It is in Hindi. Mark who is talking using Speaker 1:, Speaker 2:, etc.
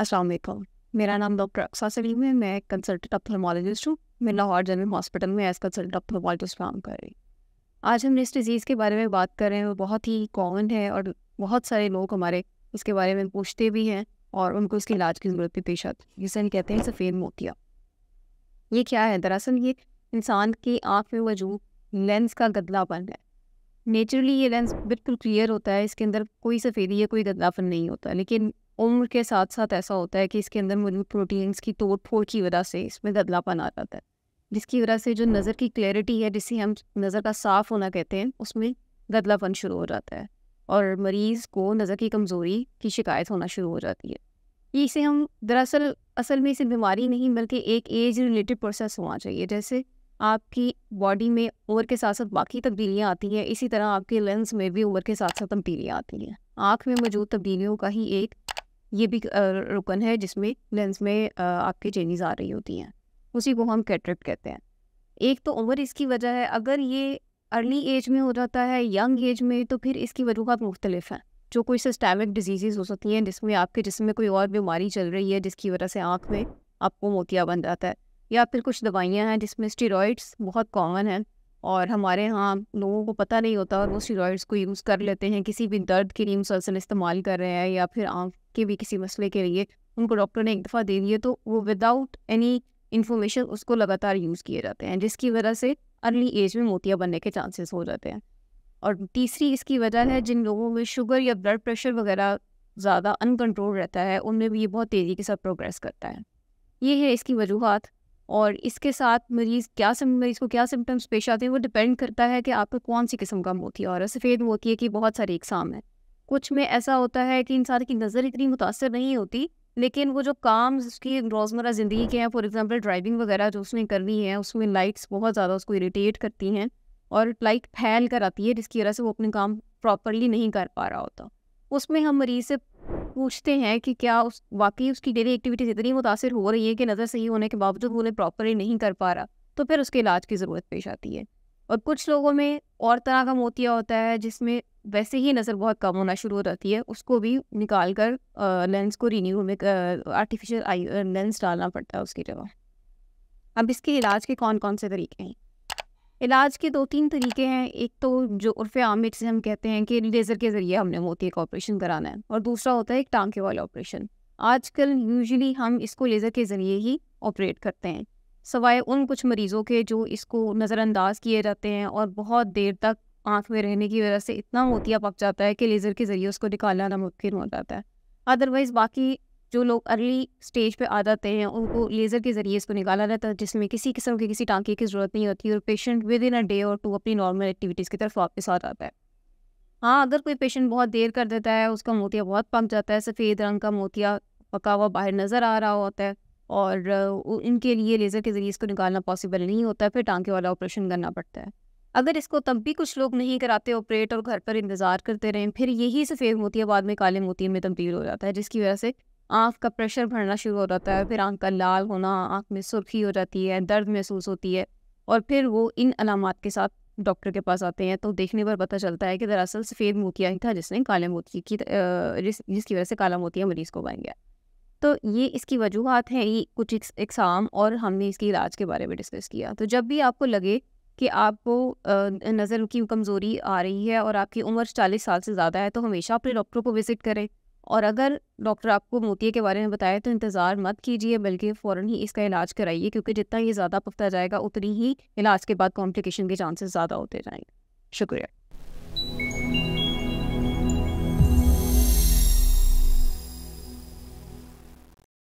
Speaker 1: अस्सलाम वालेकुम। मेरा नाम डॉक्टर अक्सा सलीम है। मैं कंसल्टेंट ऑप्थेल्मोलॉजिस्ट हूँ। मैं लाहौर जनरल हॉस्पिटल में एज कंसल्टेंट ऑप्थेल्मोलॉजिस्ट काम कर रही हूँ। आज हम इस डिज़ीज़ के बारे में बात कर रहे हैं। वो बहुत ही कॉमन है और बहुत सारे लोग हमारे इसके बारे में पूछते भी हैं और उनको इसके इलाज की ज़रूरत भी पेश आती है, जिसे हम कहते हैं सफ़ेद मोतिया। ये क्या है? दरअसल ये इंसान की आँख में मौजूद लेंस का गदलापन है। नेचुरली ये लेंस बिल्कुल क्लियर होता है, इसके अंदर कोई सफ़ेदी या कोई गदलापन नहीं होता, लेकिन उम्र के साथ साथ ऐसा होता है कि इसके अंदर मौजूद प्रोटीन्स की तोड़-फोड़ की वजह से इसमें गदलापन आ जाता है, जिसकी वजह से जो नज़र की क्लैरिटी है, जिसे हम नज़र का साफ़ होना कहते हैं, उसमें गदलापन शुरू हो जाता है और मरीज़ को नज़र की कमज़ोरी की शिकायत होना शुरू हो जाती है। इसे हम दरअसल असल में इसे बीमारी नहीं बल्कि एक एज रिलेटेड प्रोसेस होना चाहिए। जैसे आपकी बॉडी में उम्र के साथ साथ बाकी तब्दीलियाँ आती हैं, इसी तरह आपके लेंस में भी उम्र के साथ साथ तब्दीलियाँ आती हैं। आँख में मौजूद तब्दीलियों का ही एक ये भी रुकन है जिसमें लेंस में आपकी चेंजेस आ रही होती हैं, उसी को हम कैटरेक्ट कहते हैं। एक तो उम्र इसकी वजह है, अगर ये अर्ली एज में हो जाता है, यंग एज में, तो फिर इसकी वजूहत मुख्तलिफ हैं। जो कोई सिस्टेमिक डिजीज़ हो सकती हैं जिसमें आपके जिस्म में कोई और बीमारी चल रही है जिसकी वजह से आँख में आपको मोतिया बन जाता है, या फिर कुछ दवाइयाँ हैं जिसमें स्टेरॉइड्स बहुत कॉमन हैं और हमारे यहाँ लोगों को पता नहीं होता और वो स्टेरॉइड्स को यूज़ कर लेते हैं, किसी भी दर्द के लिए मुसलसल इस्तेमाल कर रहे हैं या फिर आँख के भी किसी मसले के लिए उनको डॉक्टर ने एक दफ़ा दे दिए तो वो विदाउट एनी इन्फॉर्मेशन उसको लगातार यूज़ किए जाते हैं, जिसकी वजह से अर्ली एज में मोतिया बनने के चांसेस हो जाते हैं। और तीसरी इसकी वजह है जिन लोगों में शुगर या ब्लड प्रेशर वगैरह ज़्यादा अनकंट्रोल रहता है, उनमें भी ये बहुत तेज़ी के साथ प्रोग्रेस करता है। ये है इसकी वजूहत। और इसके साथ मरीज़ को क्या सिम्टम्स पेश आते हैं वो डिपेंड करता है कि आपको कौन सी किस्म का मोतिया हो रहा है। सफ़ेद मोतिये की बहुत सारी इकसाम है। कुछ में ऐसा होता है कि इंसान की नज़र इतनी मुतासर नहीं होती, लेकिन वो जो काम उसकी रोज़मर्रा ज़िंदगी के हैं, फॉर एग्ज़ाम्पल ड्राइविंग वगैरह जो उसने करनी है, उसमें लाइट्स बहुत ज़्यादा उसको इरिटेट करती हैं और लाइट फैल कर आती है, जिसकी वजह से वो अपने काम प्रॉपरली नहीं कर पा रहा होता। उसमें हम मरीज़ से पूछते हैं कि क्या वाक़ई उसकी डेली एक्टिविटीज़ इतनी मुतासिर हो रही है कि नज़र सही होने के बावजूद वो उन्हें प्रॉपरली नहीं कर पा रहा, तो फिर उसके इलाज की ज़रूरत पेश आती है। और कुछ लोगों में और तरह का मोतिया होता है जिसमें वैसे ही नज़र बहुत कम होना शुरू हो जाती है, उसको भी निकाल कर लेंस को रिन्यू में आर्टिफिशियल आई लेंस डालना पड़ता है उसकी जगह। अब इसके इलाज के कौन-कौन से तरीके हैं? इलाज के 2-3 तरीके हैं। एक तो जो उर्फ़े आम में जिसे हम कहते हैं कि लेज़र के ज़रिए हमने मोतिये का ऑपरेशन कराना है, और दूसरा होता है एक टाँके वाला ऑपरेशन। आजकल यूजुअली हम इसको लेज़र के ज़रिए ही ऑपरेट करते हैं, सवाए उन कुछ मरीज़ों के जो इसको नज़रअंदाज किए जाते हैं और बहुत देर तक आँख में रहने की वजह से इतना मोतिया पक जाता है कि लेज़र के ज़रिए उसको निकालना नामुमकिन हो जाता है। अदरवाइज़ बाकी जो लोग अर्ली स्टेज पे आ जाते हैं उनको लेज़र के ज़रिए इसको निकाला जाता है, जिसमें किसी किस्म के किसी टाँके की ज़रूरत नहीं होती और patient with in a day और 2 अपनी नॉर्मल एक्टिविटीज़ की तरफ वापस आ जाता है। हाँ, अगर कोई पेशेंट बहुत देर कर देता है, उसका मोतिया बहुत पक जाता है, सफ़ेद रंग का मोतिया पका हुआ बाहर नज़र आ रहा होता है और इनके लिए लेज़र के ज़रिए इसको निकालना पॉसिबल नहीं होता है, फिर टाँके वाला ऑपरेशन करना पड़ता है। अगर इसको तब भी कुछ लोग नहीं कराते ऑपरेट और घर पर इंतज़ार करते रहें, फिर यही सफ़ेद मोतिया बाद में काले मोतिये में तब्दील हो जाता है, जिसकी वजह से आँख का प्रेशर बढ़ना शुरू हो जाता है, फिर आँख का लाल होना, आँख में सुर्खी हो जाती है, दर्द महसूस होती है और फिर वो इन अलामात के साथ डॉक्टर के पास आते हैं, तो देखने पर पता चलता है कि दरअसल सफ़ेद मोतिया ही था जिसने काले मोतिये की जिसकी वजह से काला मोतिया मरीज़ को बन गया। तो ये इसकी वजूहत हैं, ये कुछ इकसाम, और हमने इसके इलाज के बारे में डिस्कस किया। तो जब भी आपको लगे कि आपको नज़र की कमज़ोरी आ रही है और आपकी उम्र 40 साल से ज़्यादा है, तो हमेशा अपने डॉक्टर को विज़िट करें। और अगर डॉक्टर आपको मोतिये के बारे में बताए तो इंतज़ार मत कीजिए, बल्कि फ़ौरन ही इसका इलाज कराइए, क्योंकि जितना ये ज़्यादा पकता जाएगा उतनी ही इलाज के बाद कॉम्प्लिकेशन के चांसेस ज़्यादा होते जाएंगे। शुक्रिया।